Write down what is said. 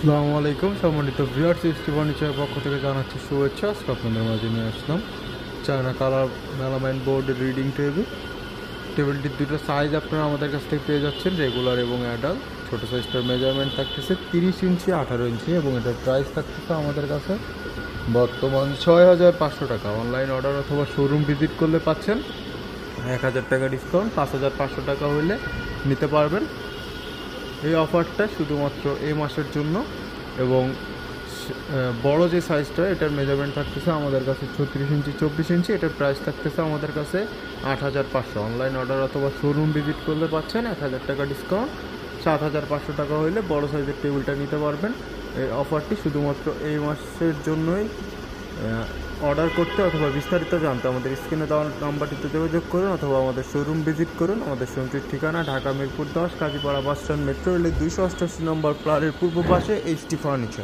আসসালামু আলাইকুম সম্মানিত ভিউয়ার্স, ইস্টি ফার্নিচারের পক্ষ থেকে জানাচ্ছি শুভেচ্ছা। আজকে আপনাদের মাঝে নিয়ে আসলাম চায়না কালার মেলামাইন বোর্ডের রিডিং টেবিলটির দুটো সাইজ আপনারা আমাদের কাছ থেকে পেয়ে যাচ্ছেন, রেগুলার এবং অ্যাডাল্ট। ছোটো সাইজটার মেজারমেন্ট থাকতেছে 30 ইঞ্চি 18 ইঞ্চি এবং এটার প্রাইস থাকতেছে আমাদের কাছে বর্তমান 6500 টাকা। অনলাইন অর্ডার অথবা শোরুম ভিজিট করলে পাচ্ছেন 1000 টাকা ডিসকাউন্ট, 5500 টাকা হইলে নিতে পারবেন। এই অফারটা শুধুমাত্র এই মাসের জন্য এবং বড় যে সাইজটা এটার মেজারমেন্ট থাকতেছে আমাদের কাছে 36 ইঞ্চি 24 ইঞ্চি। এটার প্রাইস থাকতেছে আমাদের কাছে 8500। অনলাইন অর্ডার অথবা শোরুম ভিজিট করলে পাচ্ছেন 1000 টাকা ডিসকাউন্ট, 7500 টাকা হইলে বড় সাইজের টেবিলটা নিতে পারবেন। এই অফারটি শুধুমাত্র এই মাসের জন্যই। অর্ডার করতে অথবা বিস্তারিত জানতে আমাদের স্ক্রিনে দেওয়া নাম্বারটিতে যোগাযোগ করুন অথবা আমাদের শোরুম ভিজিট করুন। আমাদের শোরুমটির ঠিকানা ঢাকা মিরপুর 10 কাজীপাড়া বাসস্ট্যান্ড, মেট্রো রেলের 288 নম্বর প্লারের পূর্ব পাশে, এইচটি ফার্নিচার।